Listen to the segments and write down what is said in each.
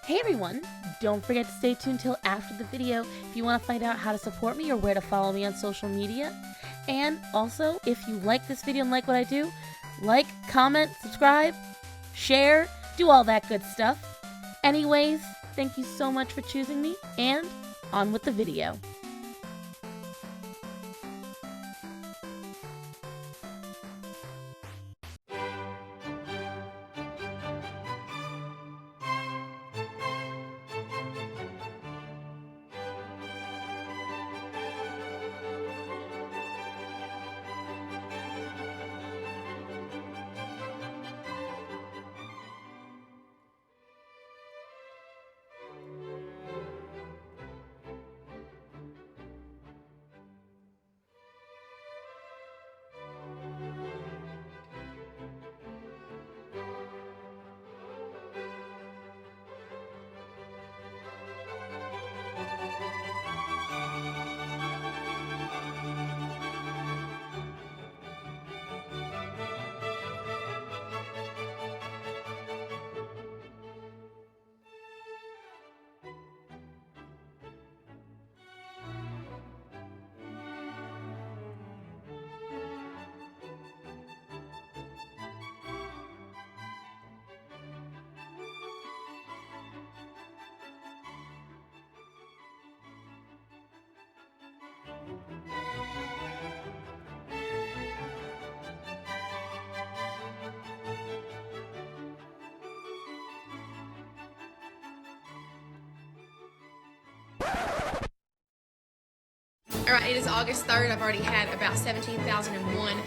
Hey everyone, don't forget to stay tuned till after the video if you want to find out how to support me or where to follow me on social media. And also, if you like this video and like what I do, like, comment, subscribe, share, do all that good stuff. Anyways, thank you so much for choosing me, and on with the video. Alright, it is August 3rd. I've already had about 17,001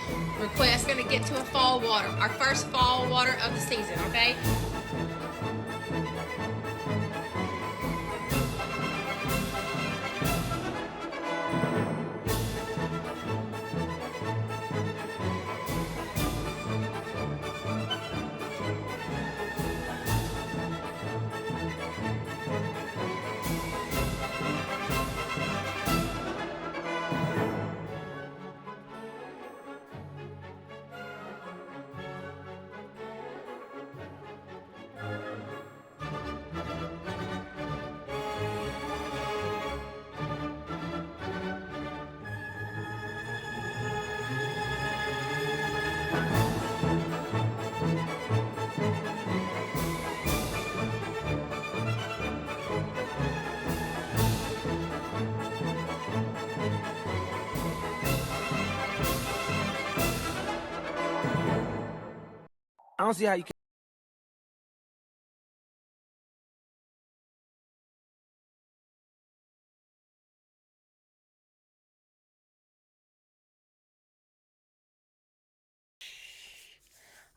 requests. Going to get to a fall water. Our first fall water of the season, okay? I don't see how you can.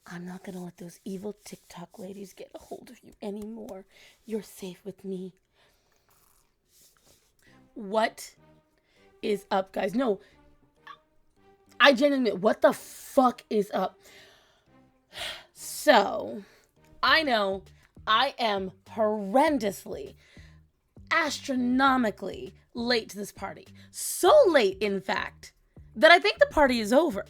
I'm not gonna let those evil TikTok ladies get a hold of you anymore. You're safe with me. What is up, guys? No, I genuinely, what the fuck is up? So, I know I am horrendously, astronomically late to this party. So late, in fact, that I think the party is over.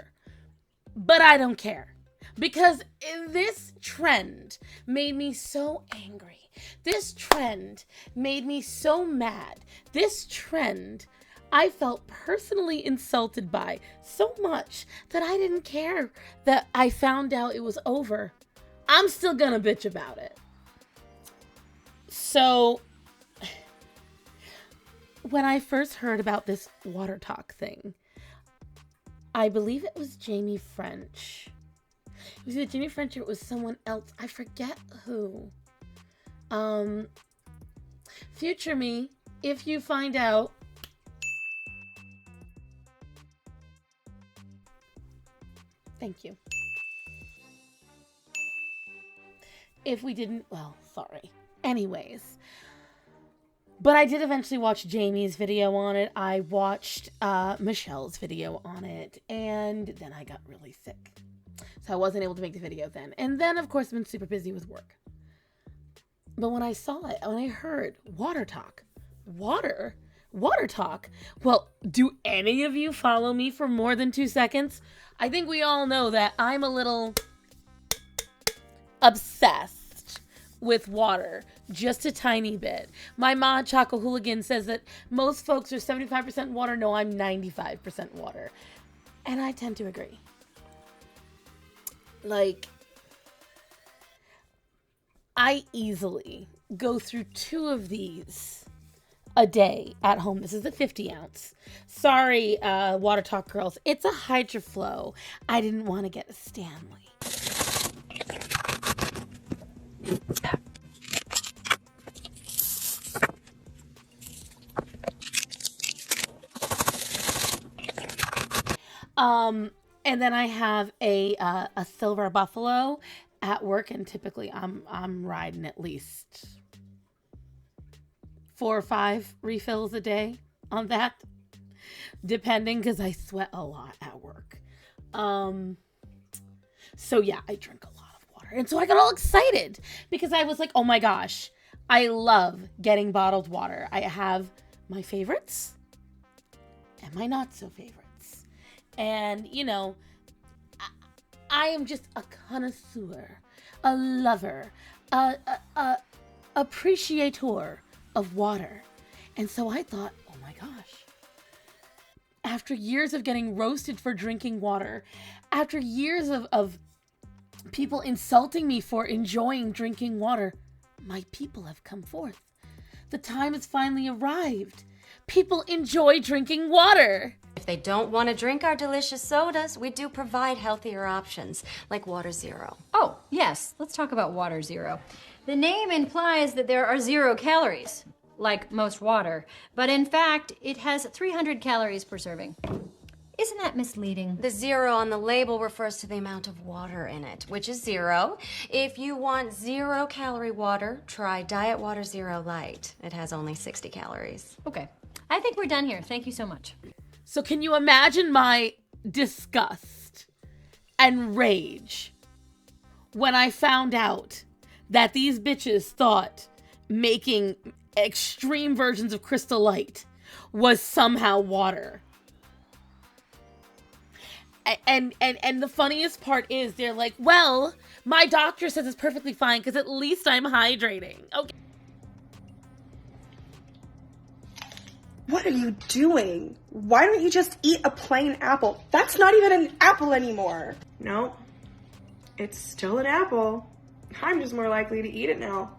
But I don't care. Because this trend made me so angry. This trend made me so mad. This trend I felt personally insulted by so much that I didn't care that I found out it was over. I'm still gonna bitch about it. So, when I first heard about this WaterTok thing, I believe it was Jamie French. It was either Jamie French or it was someone else. I forget who. Future me, if you find out, thank you. If we didn't, well, sorry. Anyways. But I did eventually watch Jamie's video on it. I watched Michelle's video on it. And then I got really sick. So I wasn't able to make the video then. And then, of course, I've been super busy with work. But when I saw it, when I heard WaterTok, WaterTok, well, do any of you follow me for more than 2 seconds? I think we all know that I'm a little obsessed with water, just a tiny bit. My ma, Choco Hooligan, says that most folks are 75% water. No, I'm 95% water. And I tend to agree. Like, I easily go through 2 of these a day at home. This is a 50 ounce. Sorry, WaterTok girls. It's a HydroFlow. I didn't want to get a Stanley. And then I have a Silver Buffalo at work, and typically I'm riding at least 4 or 5 refills a day on that, depending, because I sweat a lot at work. So yeah, I drink a lot of water. And so I got all excited because I was like, oh my gosh, I love getting bottled water. I have my favorites and my not so favorites. And, you know, I am just a connoisseur, a lover, a appreciator of water. And so I thought, oh my gosh, after years of getting roasted for drinking water, after years of people insulting me for enjoying drinking water, my people have come forth. The time has finally arrived. People enjoy drinking water. If they don't want to drink our delicious sodas, we do provide healthier options, like Water Zero. Oh, yes. Let's talk about Water Zero. The name implies that there are 0 calories, like most water, but in fact, it has 300 calories per serving. Isn't that misleading? The 0 on the label refers to the amount of water in it, which is 0. If you want 0-calorie water, try Diet Water Zero Light. It has only 60 calories. Okay. I think we're done here. Thank you so much. So can you imagine my disgust and rage when I found out that these bitches thought making extreme versions of Crystal Light was somehow water? And the funniest part is they're like, well, my doctor says it's perfectly fine because at least I'm hydrating. Okay. What are you doing? Why don't you just eat a plain apple? That's not even an apple anymore. No, it's still an apple. I'm just more likely to eat it now.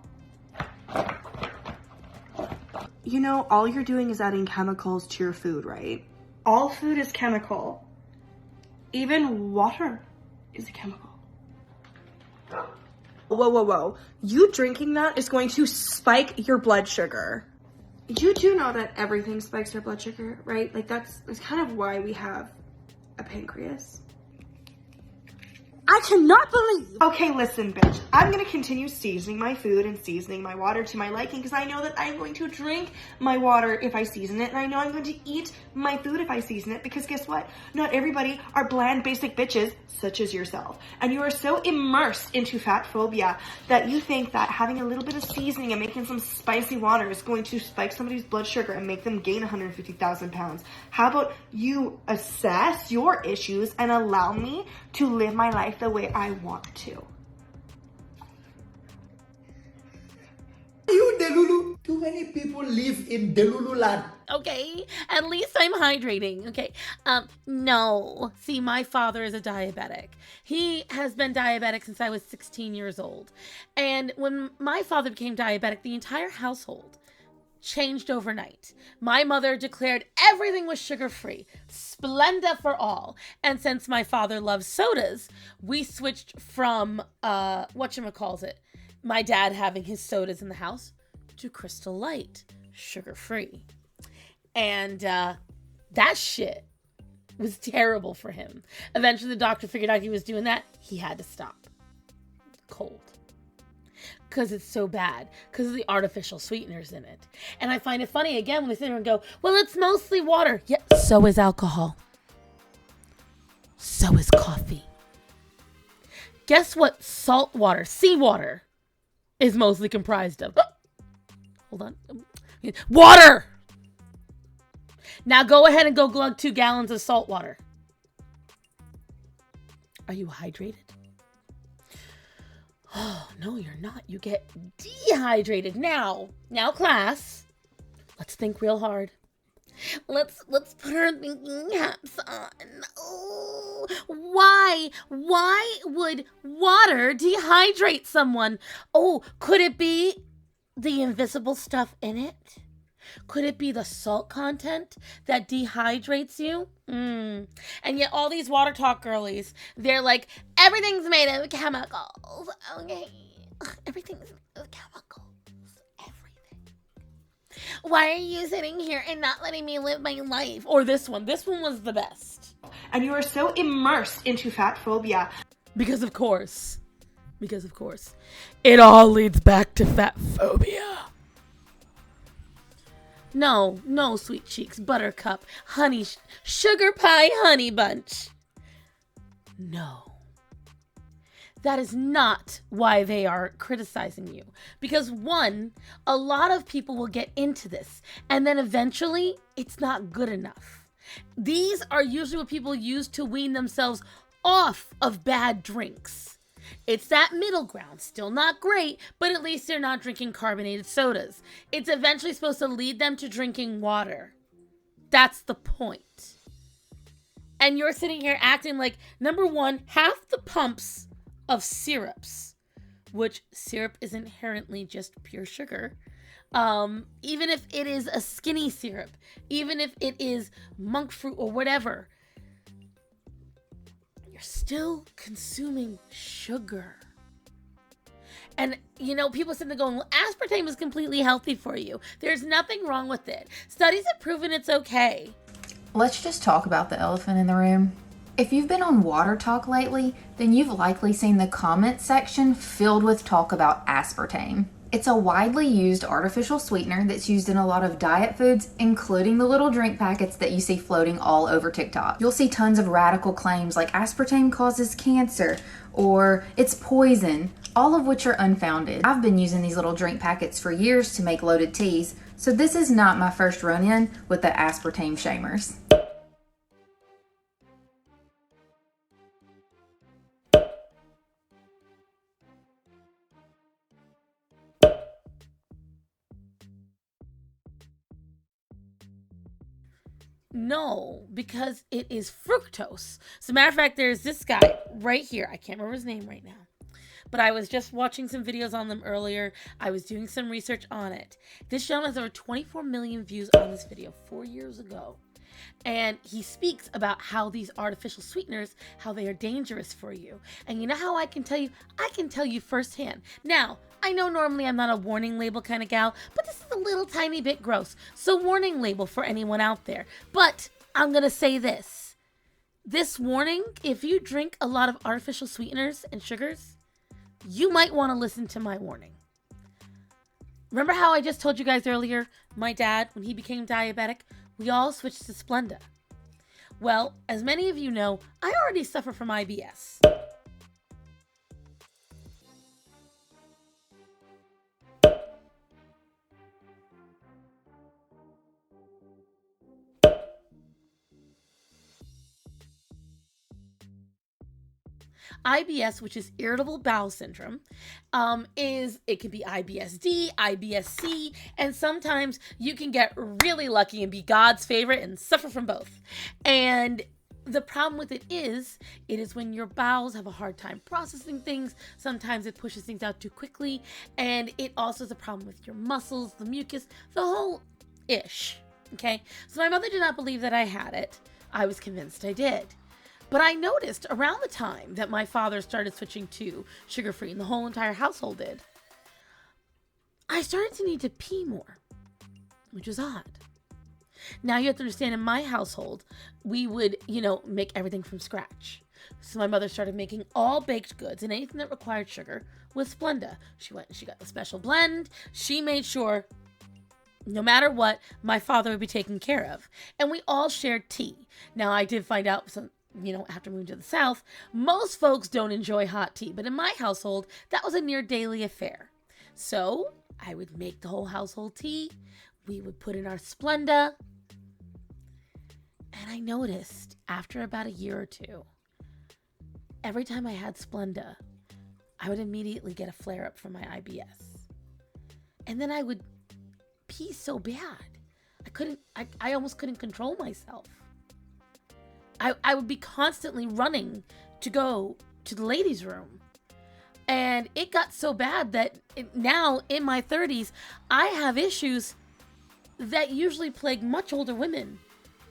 You know, all you're doing is adding chemicals to your food, right? All food is chemical. Even water is a chemical. Whoa, whoa, whoa. You drinking that is going to spike your blood sugar. You do know that everything spikes your blood sugar, right? Like that's kind of why we have a pancreas. I cannot believe. Okay, listen, bitch. I'm gonna continue seasoning my food and seasoning my water to my liking because I know that I'm going to drink my water if I season it, and I know I'm going to eat my food if I season it because guess what? Not everybody are bland, basic bitches such as yourself. And you are so immersed into fat phobia that you think that having a little bit of seasoning and making some spicy water is going to spike somebody's blood sugar and make them gain 150,000 pounds. How about you assess your issues and allow me to live my life the way I want to? You Delulu. Too many people live in Delulu land. Okay, at least I'm hydrating. Okay, no. See, my father is a diabetic. He has been diabetic since I was 16 years old. And when my father became diabetic, the entire household changed overnight. My mother declared everything was sugar-free, Splenda for all. And since my father loves sodas, we switched from, whatchamacallit, my dad having his sodas in the house, to Crystal Light, sugar-free. And that shit was terrible for him. Eventually the doctor figured out he was doing that. He had to stop. Cold. Because it's so bad. Because of the artificial sweeteners in it. And I find it funny, again, when they sit there and go, well, it's mostly water. Yeah, so is alcohol. So is coffee. Guess what salt water, seawater, is mostly comprised of? Hold on. Water! Now go ahead and go glug 2 gallons of salt water. Are you hydrated? Oh, no, you're not. You get dehydrated. Now, class, let's think real hard. Let's put our thinking caps on. Oh, why would water dehydrate someone? Oh, could it be the invisible stuff in it? Could it be the salt content that dehydrates you? And yet all these WaterTok girlies, they're like, everything's made of chemicals. Okay. Everything's made of chemicals. Why are you sitting here and not letting me live my life? Or this one. This one was the best. And you are so immersed into fat phobia. Because of course. It all leads back to fat phobia. No, sweet cheeks, buttercup, honey, sugar pie, honey bunch. No. That is not why they are criticizing you. Because one, a lot of people will get into this, and then eventually it's not good enough. These are usually what people use to wean themselves off of bad drinks. It's that middle ground, still not great, but at least they're not drinking carbonated sodas. It's eventually supposed to lead them to drinking water. That's the point. And you're sitting here acting like, number one, half the pumps of syrups, which syrup is inherently just pure sugar, even if it is a skinny syrup, even if it is monk fruit or whatever, you're still consuming sugar. And, people sit there going, well, aspartame is completely healthy for you. There's nothing wrong with it. Studies have proven it's okay. Let's just talk about the elephant in the room. If you've been on WaterTok lately, then you've likely seen the comment section filled with talk about aspartame. It's a widely used artificial sweetener that's used in a lot of diet foods, including the little drink packets that you see floating all over TikTok. You'll see tons of radical claims like aspartame causes cancer or it's poison, all of which are unfounded. I've been using these little drink packets for years to make loaded teas, so this is not my first run-in with the aspartame shamers. No, because it is fructose. As a matter of fact, there's this guy right here. I can't remember his name right now. But I was just watching some videos on them earlier. I was doing some research on it. This gentleman has over 24 million views on this video 4 years ago. And he speaks about how these artificial sweeteners, how they are dangerous for you. And you know how I can tell you? I can tell you firsthand. Now, I know normally I'm not a warning label kind of gal, but this is a little tiny bit gross. So warning label for anyone out there. But I'm going to say this. This warning, if you drink a lot of artificial sweeteners and sugars, you might want to listen to my warning. Remember how I just told you guys earlier, my dad, when he became diabetic, we all switched to Splenda. Well, as many of you know, I already suffer from IBS. IBS, which is irritable bowel syndrome, it can be IBS-D, IBS-C, and sometimes you can get really lucky and be God's favorite and suffer from both. And the problem with it is when your bowels have a hard time processing things. Sometimes it pushes things out too quickly, and it also is a problem with your muscles, the mucus, the whole ish. Okay, so my mother did not believe that I had it. I was convinced I did. But I noticed around the time that my father started switching to sugar-free, and the whole entire household did, I started to need to pee more, which is odd. Now you have to understand, in my household, we would, make everything from scratch. So my mother started making all baked goods, and anything that required sugar with Splenda. She went and she got the special blend. She made sure, no matter what, my father would be taken care of. And we all shared tea. Now I did find out some, after moving to the South, most folks don't enjoy hot tea. But in my household, that was a near daily affair. So I would make the whole household tea. We would put in our Splenda. And I noticed after about a year or two, every time I had Splenda, I would immediately get a flare up from my IBS. And then I would pee so bad. I almost couldn't control myself. I would be constantly running to go to the ladies' room. And it got so bad that now in my 30s, I have issues that usually plague much older women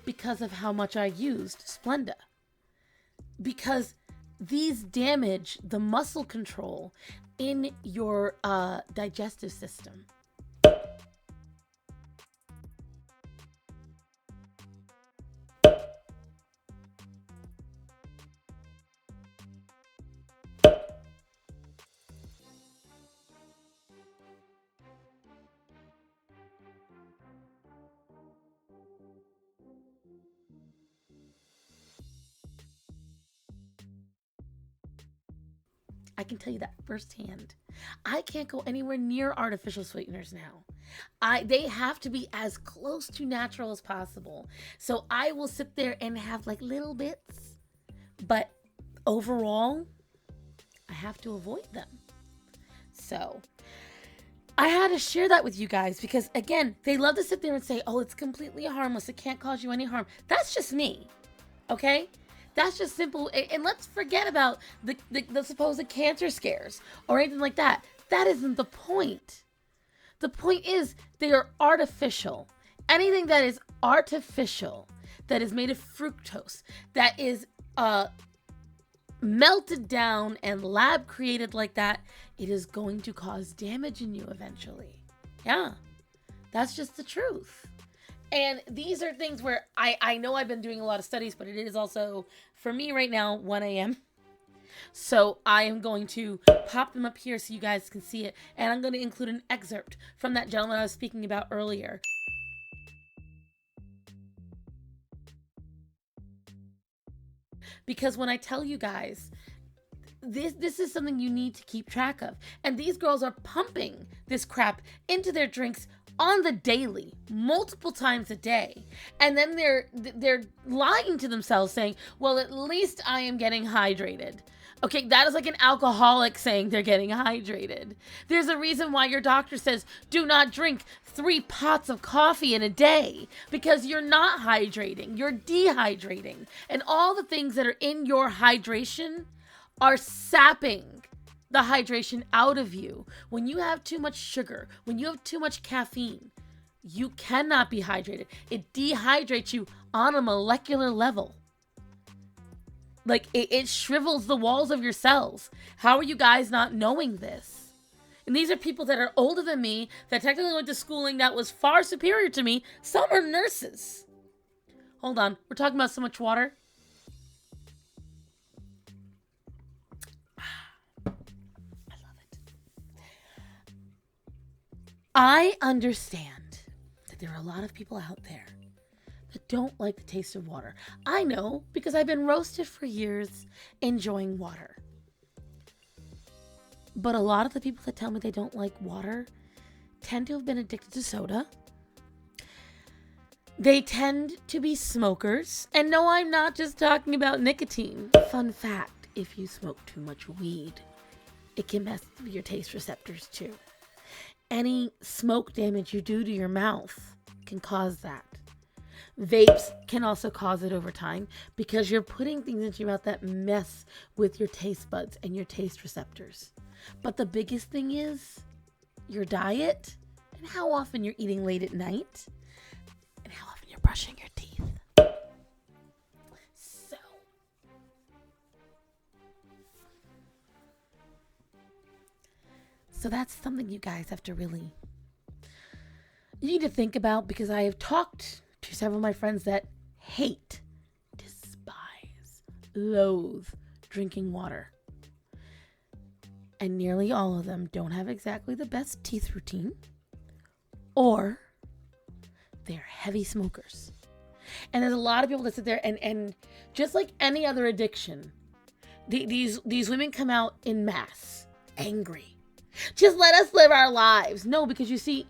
because of how much I used Splenda. Because these damage the muscle control in your digestive system. I can tell you that firsthand. I can't go anywhere near artificial sweeteners now. They have to be as close to natural as possible. So I will sit there and have like little bits, but overall, I have to avoid them. So I had to share that with you guys because, again, they love to sit there and say, oh, it's completely harmless. It can't cause you any harm. That's just me, okay? That's just simple. And let's forget about the supposed cancer scares or anything like that. That isn't the point. The point is they are artificial. Anything that is artificial, that is made of fructose, that is melted down and lab created like that, it is going to cause damage in you eventually. Yeah, that's just the truth. And these are things where I know I've been doing a lot of studies, but it is also, for me right now, 1 a.m. So I am going to pop them up here so you guys can see it. And I'm going to include an excerpt from that gentleman I was speaking about earlier. Because when I tell you guys, this is something you need to keep track of. And these girls are pumping this crap into their drinks on the daily, multiple times a day. And then they're lying to themselves saying, well, at least I am getting hydrated. Okay, that is like an alcoholic saying they're getting hydrated. There's a reason why your doctor says do not drink 3 pots of coffee in a day, because you're not hydrating, you're dehydrating. And all the things that are in your hydration are sapping the hydration out of you. When you have too much sugar, when you have too much caffeine, you cannot be hydrated. It dehydrates you on a molecular level. Like it shrivels the walls of your cells. How are you guys not knowing this? And these are people that are older than me, that technically went to schooling that was far superior to me. Some are nurses. Hold on, we're talking about so much water. I understand that there are a lot of people out there that don't like the taste of water. I know, because I've been roasted for years enjoying water. But a lot of the people that tell me they don't like water tend to have been addicted to soda. They tend to be smokers. And no, I'm not just talking about nicotine. Fun fact, if you smoke too much weed, it can mess with your taste receptors too. Any smoke damage you do to your mouth can cause that. Vapes can also cause it over time because you're putting things into your mouth that mess with your taste buds and your taste receptors. But the biggest thing is your diet and how often you're eating late at night and how often you're brushing your teeth. So that's something you guys have to really, you need to think about, because I have talked to several of my friends that hate, despise, loathe drinking water. And nearly all of them don't have exactly the best teeth routine, or they're heavy smokers. And there's a lot of people that sit there and just like any other addiction, these women come out in mass, angry. Just let us live our lives. No, because you see,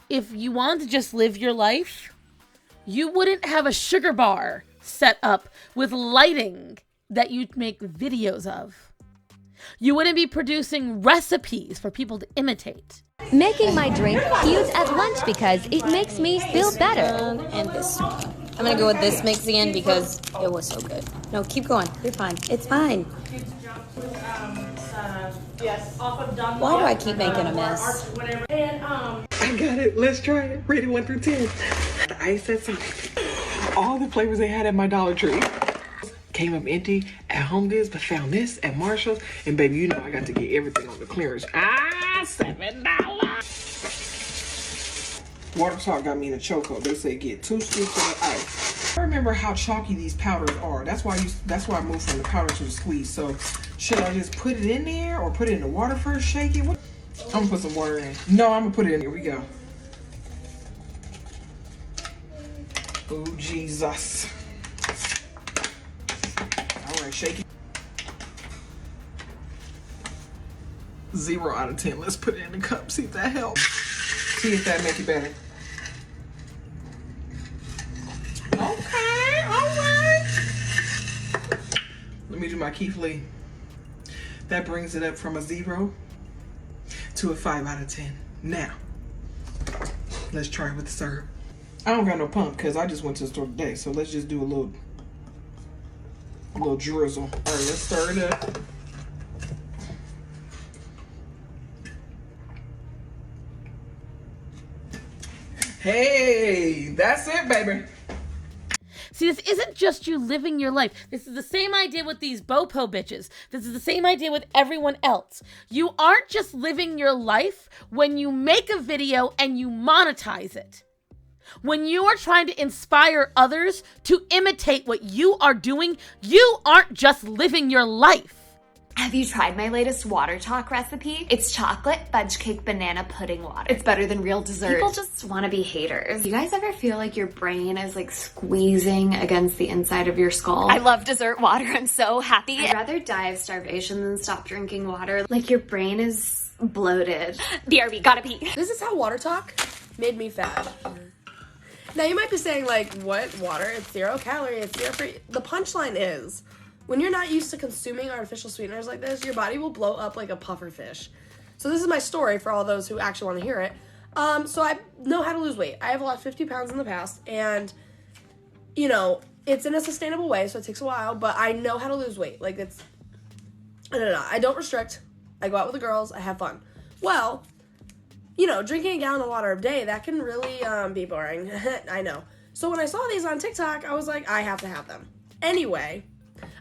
if you want to just live your life, you wouldn't have a sugar bar set up with lighting that you'd make videos of. You wouldn't be producing recipes for people to imitate. Making my drink cute at lunch because it makes me feel better. And this one. I'm gonna go with this mix again because it was so good. No, keep going. You're fine. It's fine. Why do I keep making a mess? I got it. Let's try it. Rated 1 through 10. The ice at Sonic. All the flavors they had at my Dollar Tree. Came up empty at Home Goods, but found this at Marshall's. And baby, you know I got to get everything on the clearance. $7. WaterTok got me in a chokehold. They say get 2 scoops of the ice. I remember how chalky these powders are. That's why I moved from the powder to the squeeze. So should I just put it in there or put it in the water first, shake it? I'm gonna put some water in. No, I'm gonna put it in. Here we go. Oh, Jesus. All right, shake it. 0 out of 10. Let's put it in the cup. See if that helps. See if that make it better. Okay, all right. Let me do my Keith Lee. That brings it up from a 0 to a 5 out of 10. Now, let's try it with the syrup. I don't got no pump because I just went to the store today. So let's just do a little drizzle. All right, let's stir it up. Hey, that's it, baby. See, this isn't just you living your life. This is the same idea with these Bopo bitches. This is the same idea with everyone else. You aren't just living your life when you make a video and you monetize it. When you are trying to inspire others to imitate what you are doing, you aren't just living your life. Have you tried my latest WaterTok recipe? It's chocolate fudge cake banana pudding water. It's better than real dessert. People just want to be haters. You guys ever feel like your brain is like squeezing against the inside of your skull? I love dessert water. I'm so happy. I'd rather die of starvation than stop drinking water. Like your brain is bloated. BRB, gotta pee. This is how WaterTok made me fat. Now you might be saying like, what? Water? It's 0 calorie. It's 0 free. The punchline is, when you're not used to consuming artificial sweeteners like this, your body will blow up like a puffer fish. So this is my story for all those who actually want to hear it. So I know how to lose weight. I have lost 50 pounds in the past, and, you know, it's in a sustainable way, so it takes a while, but I know how to lose weight. Like, it's, I don't restrict. I go out with the girls. I have fun. Well, you know, drinking a gallon of water a day, that can really be boring. I know. So when I saw these on TikTok, I was like, I have to have them. Anyway,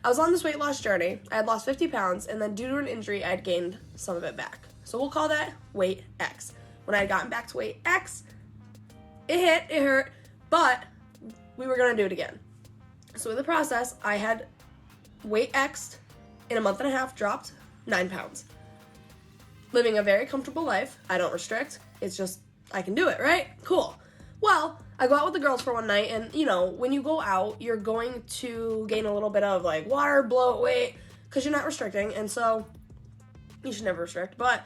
I was on this weight loss journey. I had lost 50 pounds, and then due to an injury, I had gained some of it back. So we'll call that weight X. When I had gotten back to weight X, it hurt, but we were going to do it again. So in the process, I had weight X'd in a month and a half, dropped 9 pounds. Living a very comfortable life. I don't restrict. It's just, I can do it, right? Cool. Well, I go out with the girls for one night, and, you know, when you go out, you're going to gain a little bit of, like, water, bloat, weight, because you're not restricting, and so you should never restrict, but,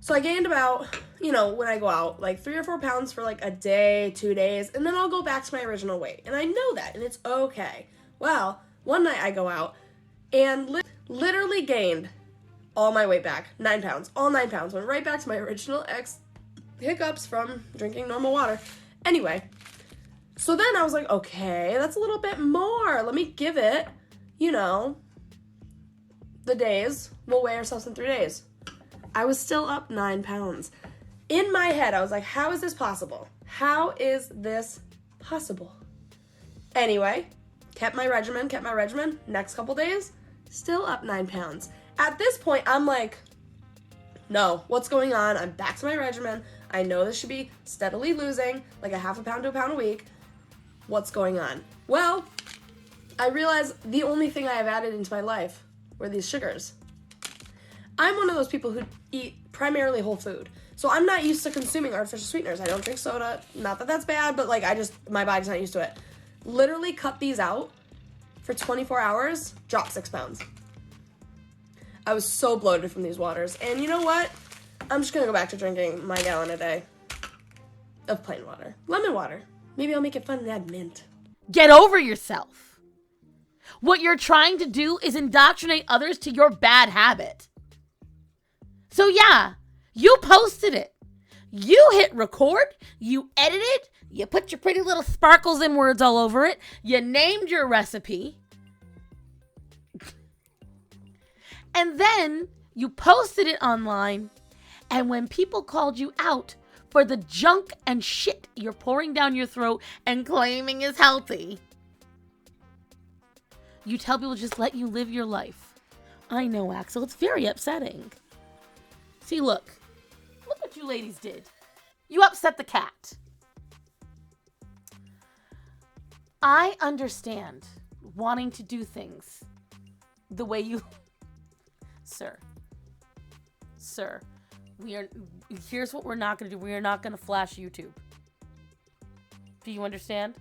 so I gained about, you know, when I go out, like, 3 or 4 pounds for, like, a day, 2 days, and then I'll go back to my original weight, and I know that, and it's okay. Well, one night I go out, and literally gained all my weight back, 9 pounds, all 9 pounds, went right back to my original hiccups from drinking normal water. Anyway, so then I was like, okay, that's a little bit more. Let me give it, you know, the days. We'll weigh ourselves in 3 days. I was still up 9 pounds. In my head, I was like, how is this possible? How is this possible? Anyway, kept my regimen. Next couple days, still up 9 pounds. At this point, I'm like, no, what's going on? I'm back to my regimen. I know this should be steadily losing, like a half a pound to a pound a week. What's going on? Well, I realized the only thing I have added into my life were these sugars. I'm one of those people who eat primarily whole food. So I'm not used to consuming artificial sweeteners. I don't drink soda. Not that that's bad, but like my body's not used to it. Literally cut these out for 24 hours, dropped 6 pounds. I was so bloated from these waters. And you know what? I'm just gonna go back to drinking my gallon a day of plain water. Lemon water. Maybe I'll make it fun and add mint. Get over yourself. What you're trying to do is indoctrinate others to your bad habit. So yeah, you posted it. You hit record, you edited, you put your pretty little sparkles and words all over it, you named your recipe, and then you posted it online, and when people called you out for the junk and shit you're pouring down your throat and claiming is healthy, you tell people just let you live your life. I know, Axel, it's very upsetting. See, look what you ladies did. You upset the cat. I understand wanting to do things the way you... Sir, here's what we're not going to do. We are not going to flash YouTube. Do you understand?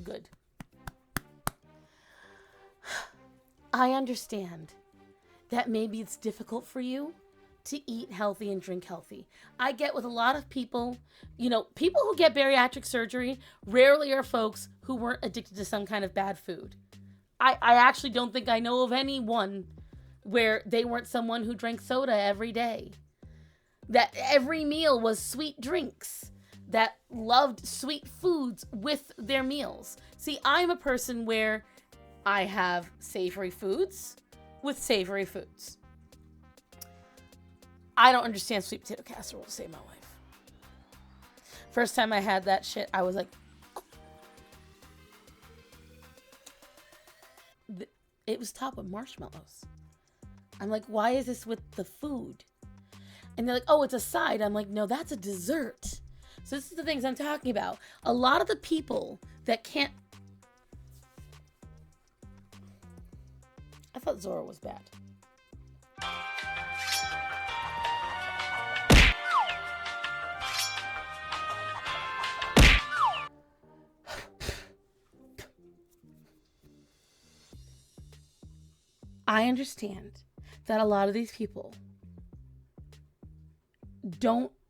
Good. I understand that maybe it's difficult for you to eat healthy and drink healthy. I get with a lot of people, people who get bariatric surgery rarely are folks who weren't addicted to some kind of bad food. I actually don't think I know of anyone where they weren't someone who drank soda every day. That every meal was sweet drinks. That loved sweet foods with their meals. See, I'm a person where I have savory foods with savory foods. I don't understand sweet potato casserole to save my life. First time I had that shit, I was like... It was topped with marshmallows. I'm like, why is this with the food? And they're like, oh, it's a side. I'm like, no, that's a dessert. So this is the things I'm talking about. A lot of the people that can't... I thought Zora was bad. I understand that a lot of these people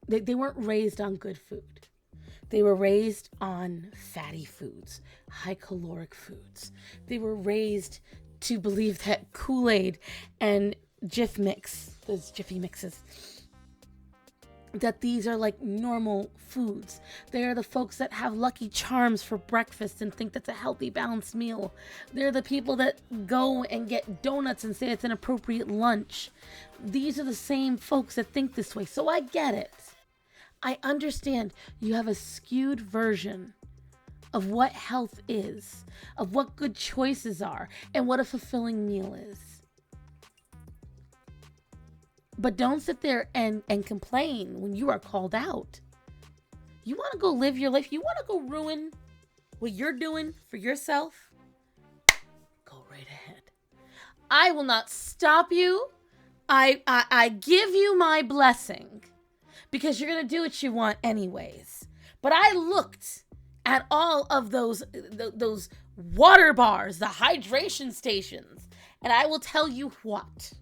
they weren't raised on good food. They were raised on fatty foods, high caloric foods. They were raised to believe that Kool-Aid and Jif Mix, those Jiffy Mixes, that these are like normal foods. They're the folks that have Lucky Charms for breakfast and think that's a healthy, balanced meal. They're the people that go and get donuts and say it's an appropriate lunch. These are the same folks that think this way. So I get it. I understand you have a skewed version of what health is, of what good choices are, and what a fulfilling meal is. But don't sit there and complain when you are called out. You want to go live your life? You want to go ruin what you're doing for yourself? Go right ahead. I will not stop you. I give you my blessing because you're going to do what you want anyways. But I looked at all of those water bars, the hydration stations, and I will tell you what.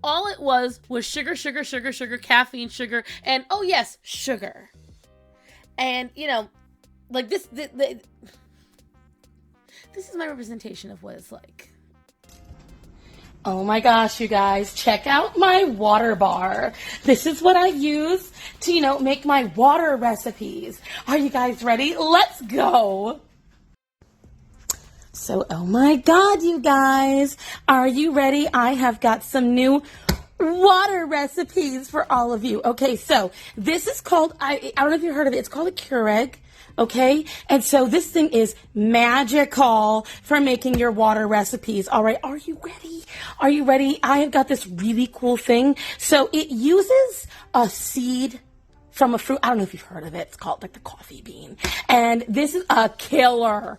All it was sugar, caffeine, sugar, and oh yes, sugar. And like this is my representation of what it's like. Oh my gosh, you guys, check out my water bar. This is what I use to, make my water recipes. Are you guys ready? Let's go. So, oh my God, you guys, are you ready? I have got some new water recipes for all of you. Okay, so this is called, I don't know if you've heard of it. It's called a Keurig. Okay, and so this thing is magical for making your water recipes. All right, are you ready? Are you ready? I have got this really cool thing. So it uses a seed from a fruit. I don't know if you've heard of it. It's called like the coffee bean. And this is a killer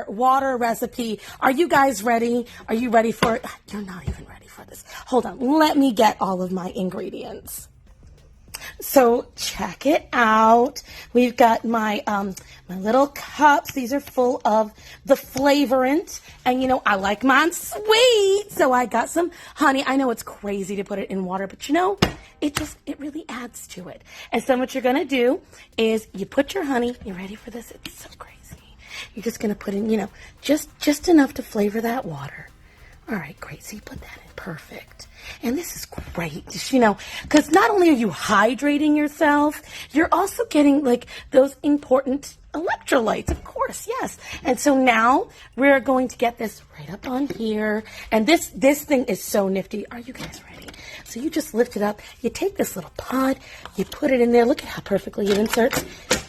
water recipe. Are you guys ready? Are you ready for it? You're not even ready for this. Hold on. Let me get all of my ingredients. So check it out. We've got my my little cups. These are full of the flavorant. And I like mine sweet. So I got some honey. I know it's crazy to put it in water, but it really adds to it. And so what you're going to do is you put your honey. You ready for this? It's so crazy. You're just gonna put in, you know, just enough to flavor that water. All right, great. So you put that in, perfect. And this is great, just, you know, because not only are you hydrating yourself, you're also getting like those important electrolytes, of course, yes. And so now we're going to get this right up on here. And this thing is so nifty. Are you guys ready? So you just lift it up. You take this little pod, you put it in there. Look at how perfectly it inserts.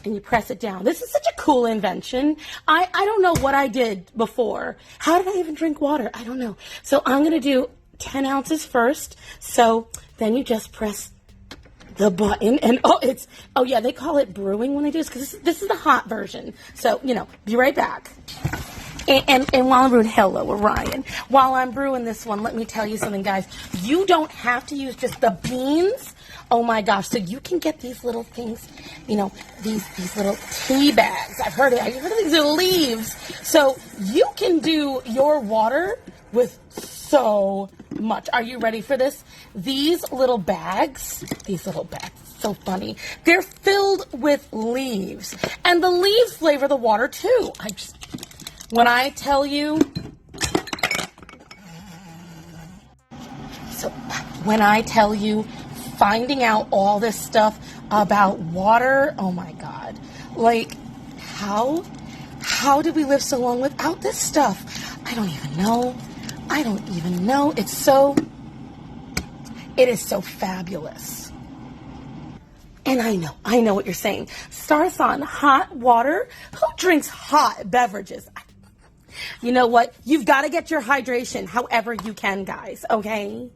And you press it down. This is such a cool invention. I don't know what I did before. How did I even drink water? I don't know. So I'm going to do 10 ounces first. So then you just press the button and yeah, they call it brewing when they do this because this is the hot version. So, you know, be right back. And while I'm brewing, hello, Orion. While I'm brewing this one, let me tell you something, guys. You don't have to use just the beans. Oh my gosh, so you can get these little things, you know, these little tea bags. I've heard of these little leaves. So you can do your water with so much. Are you ready for this? These little bags, so funny. They're filled with leaves. And the leaves flavor the water too. When I tell you, finding out all this stuff about water, oh my God. Like, how did we live so long without this stuff? I don't even know. It is so fabulous. And I know what you're saying. Starson, hot water? Who drinks hot beverages? You know what? You've got to get your hydration however you can, guys, okay?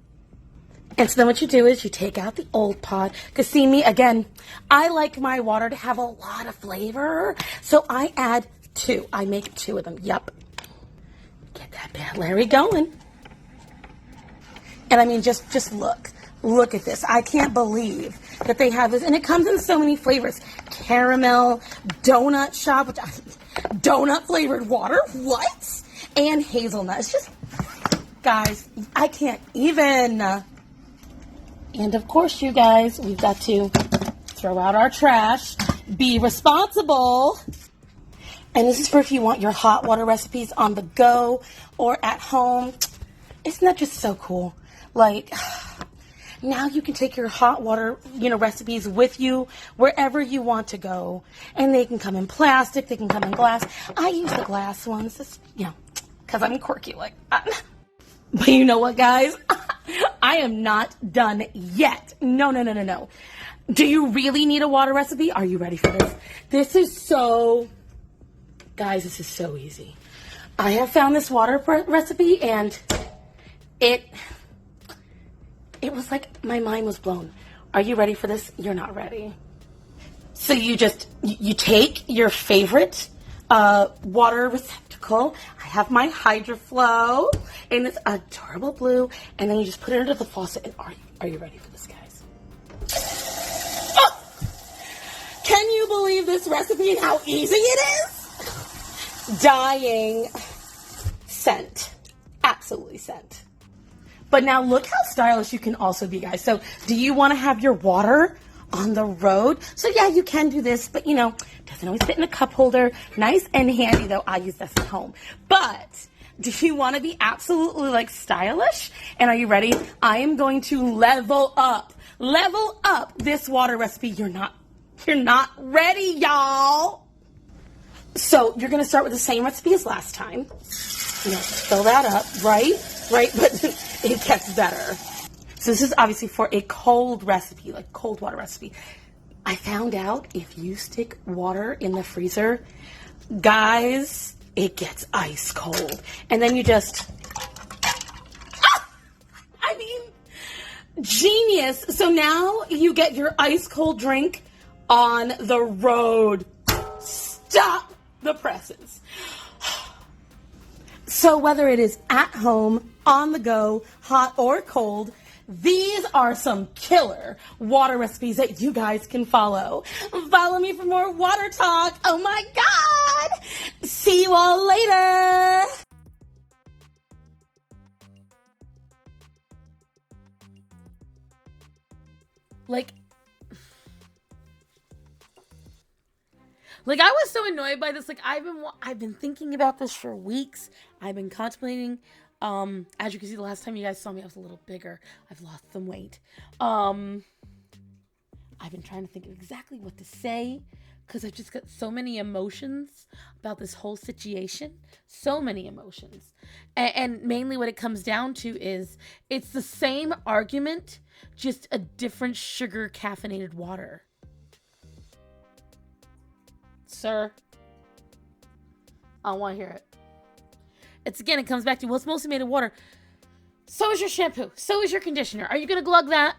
And so then what you do is you take out the old pod. Because see me, again, I like my water to have a lot of flavor. So I add 2. I make 2 of them. Yep. Get that bad Larry going. And I mean, just look. Look at this. I can't believe that they have this. And it comes in so many flavors. Caramel, donut shop, donut flavored water. What? And hazelnut. It's just, guys, I can't even. And of course, you guys, we've got to throw out our trash. Be responsible. And this is for if you want your hot water recipes on the go or at home. Isn't that just so cool? Like, now you can take your hot water, you know, recipes with you wherever you want to go. And they can come in plastic, they can come in glass. I use the glass ones, just, you know, because I'm quirky like that. But you know what, guys? I am not done yet. No. Do you really need a water recipe? Are you ready for this? This is so easy. I have found this water recipe and it was like my mind was blown. Are you ready for this? You're not ready. So you take your favorite water receptacle. I have my HydroFlow in this adorable blue, and then you just put it under the faucet. And are you ready for this, guys? Oh! Can you believe this recipe and how easy it is? Dying scent, absolutely scent. But now look how stylish you can also be, guys. So do you want to have your water on the road? So yeah, you can do this, but you know, doesn't always fit in a cup holder. Nice and handy though. I use this at home. But do you want to be absolutely like stylish? And are you ready? I am going to level up this water recipe. You're not ready, y'all. So you're going to start with the same recipe as last time. You know, fill that up, right? But it gets better. So this is obviously for a cold recipe, like cold water recipe. I found out if you stick water in the freezer, guys, it gets ice cold. And then you just, genius. So now you get your ice cold drink on the road. Stop the presses. So whether it is at home, on the go, hot or cold, these are some killer water recipes that you guys can follow. Follow me for more water talk. Oh my God. See you all later. Like, I was so annoyed by this. Like, I've been thinking about this for weeks. I've been contemplating. As you can see, the last time you guys saw me, I was a little bigger. I've lost some weight. I've been trying to think of exactly what to say, because I've just got so many emotions about this whole situation. So many emotions. And mainly what it comes down to is it's the same argument, just a different sugar caffeinated water. Sir, I don't want to hear it. It comes back to, well, it's mostly made of water. So is your shampoo. So is your conditioner. Are you going to glug that?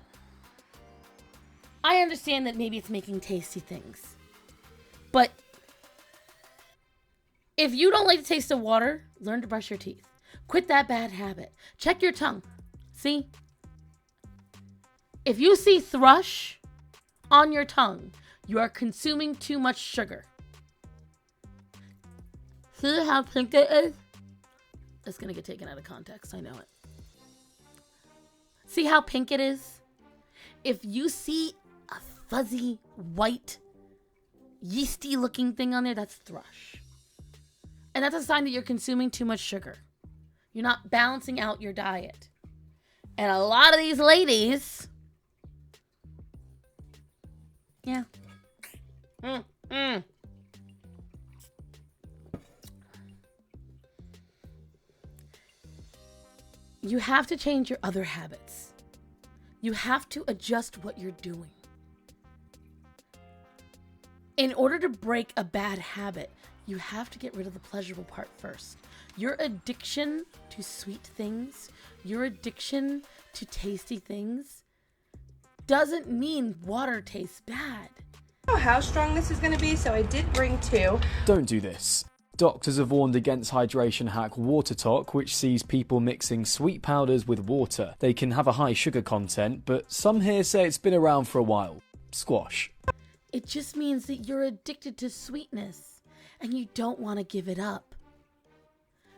I understand that maybe it's making tasty things. But if you don't like the taste of water, learn to brush your teeth. Quit that bad habit. Check your tongue. See? If you see thrush on your tongue, you are consuming too much sugar. See how pink it is? It's going to get taken out of context. I know it. See how pink it is? If you see a fuzzy, white, yeasty looking thing on there, that's thrush. And that's a sign that you're consuming too much sugar. You're not balancing out your diet. And a lot of these ladies, yeah. You have to change your other habits. You have to adjust what you're doing. In order to break a bad habit, you have to get rid of the pleasurable part first. Your addiction to sweet things, your addiction to tasty things, doesn't mean water tastes bad. I don't know how strong this is going to be, so I did bring 2. Don't do this. Doctors have warned against hydration hack WaterTok, which sees people mixing sweet powders with water. They can have a high sugar content, but some here say it's been around for a while. Squash. It just means that you're addicted to sweetness and you don't want to give it up.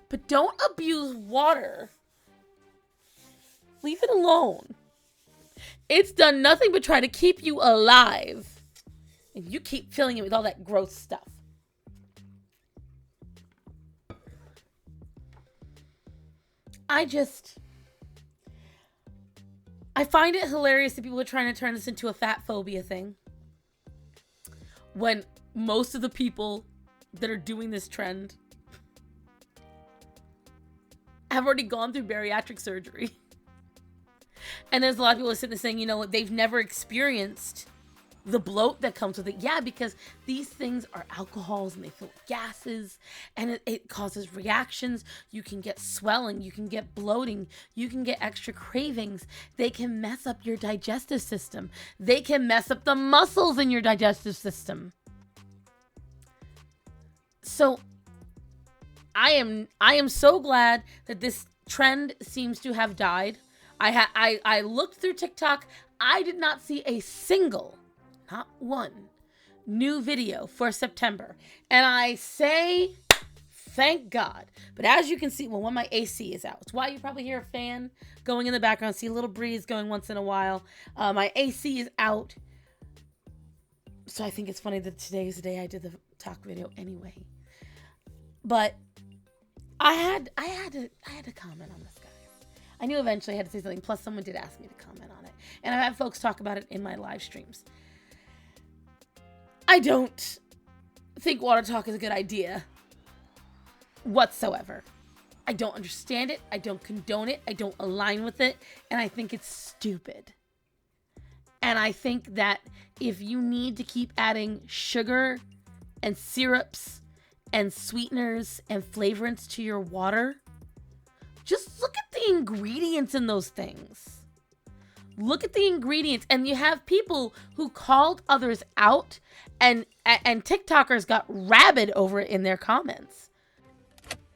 But don't abuse water. Leave it alone. It's done nothing but try to keep you alive. And you keep filling it with all that gross stuff. I find it hilarious that people are trying to turn this into a fat phobia thing, when most of the people that are doing this trend have already gone through bariatric surgery. And there's a lot of people sitting there saying, you know, they've never experienced the bloat that comes with it. Yeah, because these things are alcohols and they fill with gases and it causes reactions. You can get swelling, you can get bloating, you can get extra cravings. They can mess up your digestive system. They can mess up the muscles in your digestive system. So I am so glad that this trend seems to have died. I looked through TikTok. I did not see a single, not one, new video for September. And I say, thank God. But as you can see, well, when my AC is out, it's why you probably hear a fan going in the background, see a little breeze going once in a while. My AC is out. So I think it's funny that today is the day I did the talk video anyway. But I had to comment on this, guy. I knew eventually I had to say something. Plus, someone did ask me to comment on it. And I've had folks talk about it in my live streams. I don't think WaterTok is a good idea whatsoever. I don't understand it. I don't condone it. I don't align with it. And I think it's stupid. And I think that if you need to keep adding sugar and syrups and sweeteners and flavorants to your water, just look at the ingredients in those things. Look at the ingredients. And you have people who called others out, and TikTokers got rabid over it in their comments.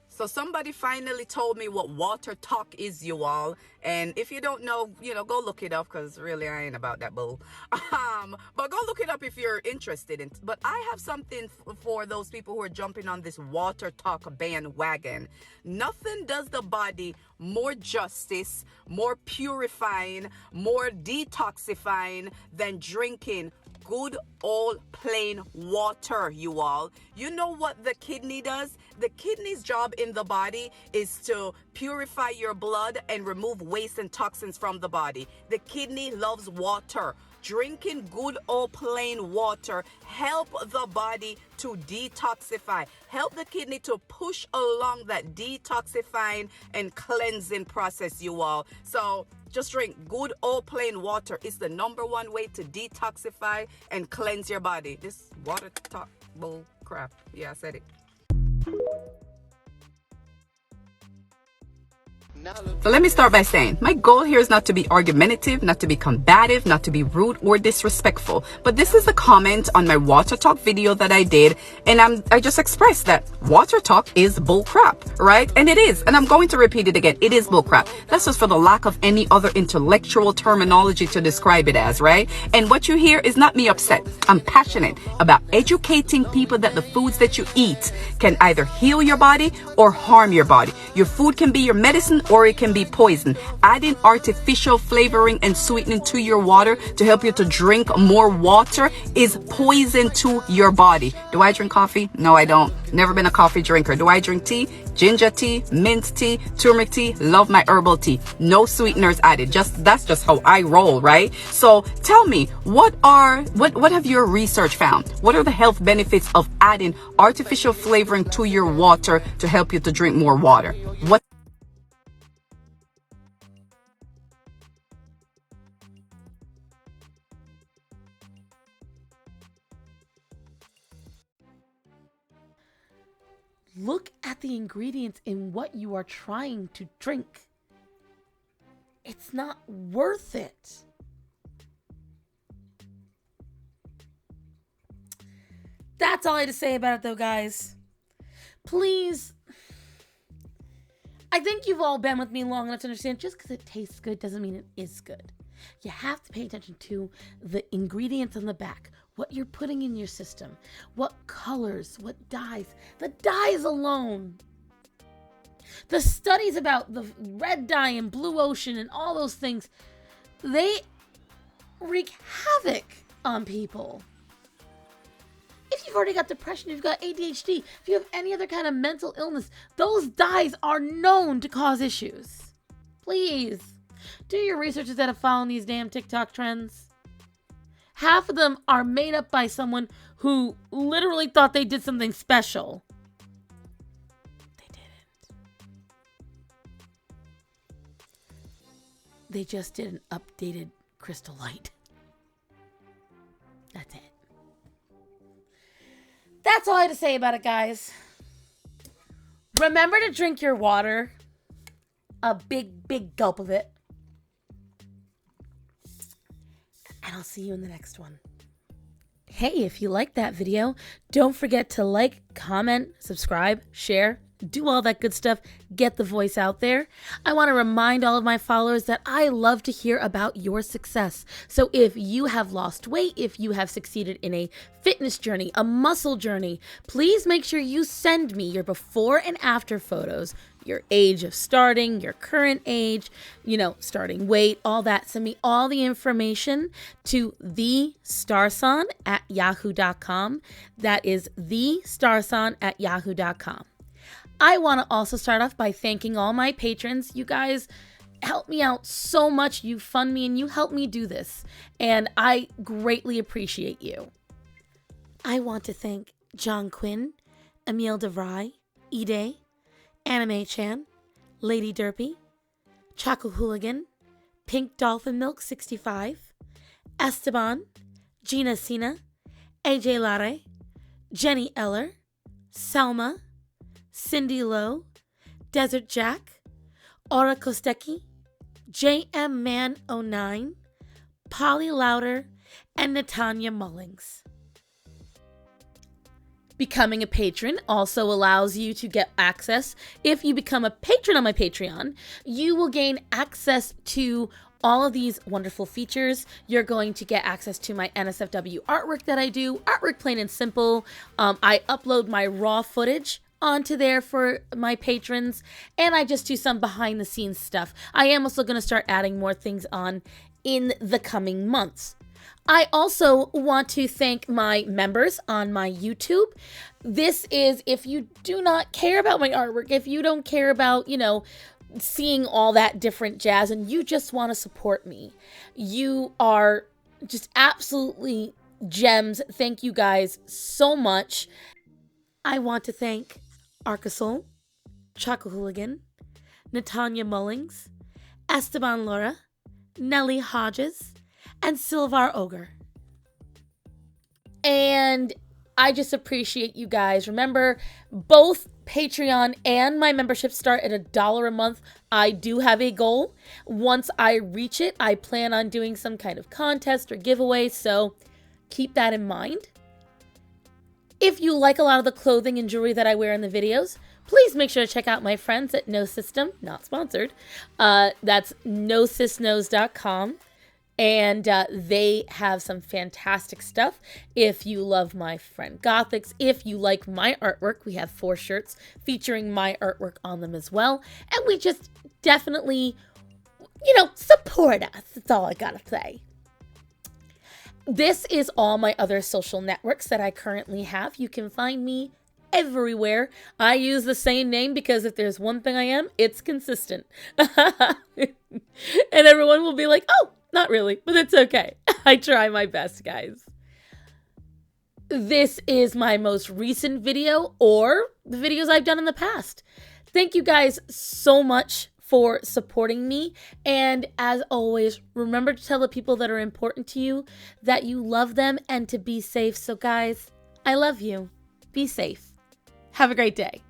So somebody finally told me what WaterTok is, you all. And if you don't know, go look it up, because really I ain't about that bull. But go look it up if you're interested in. But I have something for those people who are jumping on this WaterTok bandwagon. Nothing does the body more justice, more purifying, more detoxifying than drinking good old plain water, you all. You know what the kidney does? The kidney's job in the body is to purify your blood and remove waste and toxins from the body. The kidney loves water. Drinking good old plain water help the body to detoxify, help the kidney to push along that detoxifying and cleansing process, you all. So just drink good old plain water. It's the #1 way to detoxify and cleanse your body. This water talk bull crap. Yeah, I said it. So let me start by saying my goal here is not to be argumentative, not to be combative, not to be rude or disrespectful. But this is a comment on my WaterTok video that I did, and I just expressed that WaterTok is bullcrap, right? And it is, and I'm going to repeat it again. It is bullcrap. That's just for the lack of any other intellectual terminology to describe it as, right? And what you hear is not me upset. I'm passionate about educating people that the foods that you eat can either heal your body or harm your body. Your food can be your medicine or it can be poison. Adding artificial flavoring and sweetening to your water to help you to drink more water is poison to your body. Do I drink coffee? No, I don't. Never been a coffee drinker. Do I drink tea? Ginger tea, mint tea, turmeric tea. Love my herbal tea. No sweeteners added. That's just how I roll, right? So tell me, what have your research found? What are the health benefits of adding artificial flavoring to your water to help you to drink more water? What? Look at the ingredients in what you are trying to drink. It's not worth it. That's all I had to say about it, though, guys. Please, I think you've all been with me long enough to understand just because it tastes good doesn't mean it is good. You have to pay attention to the ingredients on the back, what you're putting in your system, what colors, what dyes. The dyes alone. The studies about the red dye and blue ocean and all those things, they wreak havoc on people. If you've already got depression, if you've got ADHD, if you have any other kind of mental illness, those dyes are known to cause issues. Please, do your research instead of following these damn TikTok trends. Half of them are made up by someone who literally thought they did something special. They didn't. They just did an updated crystal light. That's it. That's all I had to say about it, guys. Remember to drink your water. A big, big gulp of it. And I'll see you in the next one. Hey, if you liked that video, don't forget to like, comment, subscribe, share, do all that good stuff, get the voice out there. I want to remind all of my followers that I love to hear about your success. So if you have lost weight, if you have succeeded in a fitness journey, a muscle journey, please make sure you send me your before and after photos, your age of starting, your current age, starting weight, all that. Send me all the information to thestarson@yahoo.com. That is thestarson@yahoo.com. I want to also start off by thanking all my patrons. You guys help me out so much. You fund me and you help me do this. And I greatly appreciate you. I want to thank John Quinn, Emile DeVry, Ide, Anime Chan, Lady Derpy, Choco Hooligan, Pink Dolphin Milk 65, Esteban, Gina Sina, AJ Lare, Jenny Eller, Selma, Cindy Lowe, Desert Jack, Aura Kostecki, JM Man 09, Polly Louder, and Natanya Mullings. Becoming a patron also allows you to get access. If you become a patron on my Patreon, you will gain access to all of these wonderful features. You're going to get access to my NSFW artwork that I do, artwork plain and simple. I upload my raw footage onto there for my patrons, and I just do some behind the scenes stuff. I am also going to start adding more things on in the coming months. I also want to thank my members on my YouTube. This is if you do not care about my artwork, if you don't care about, seeing all that different jazz and you just want to support me. You are just absolutely gems. Thank you guys so much. I want to thank Arcasol, Choco Hooligan, Natanya Mullings, Esteban Laura, Nellie Hodges, and Silvar Ogre. And I just appreciate you guys. Remember, both Patreon and my membership start at $1 a month. I do have a goal. Once I reach it, I plan on doing some kind of contest or giveaway, so keep that in mind. If you like a lot of the clothing and jewelry that I wear in the videos, please make sure to check out my friends at No System, not sponsored. That's nosysnose.com. And they have some fantastic stuff. If you love my friend Gothics, if you like my artwork, we have 4 shirts featuring my artwork on them as well. And we just definitely, support us. That's all I gotta say. This is all my other social networks that I currently have. You can find me everywhere. I use the same name because if there's one thing I am, it's consistent. And everyone will be like, oh, not really, but it's okay. I try my best, guys. This is my most recent video or the videos I've done in the past. Thank you guys so much for supporting me. And as always, remember to tell the people that are important to you that you love them and to be safe. So guys, I love you. Be safe. Have a great day.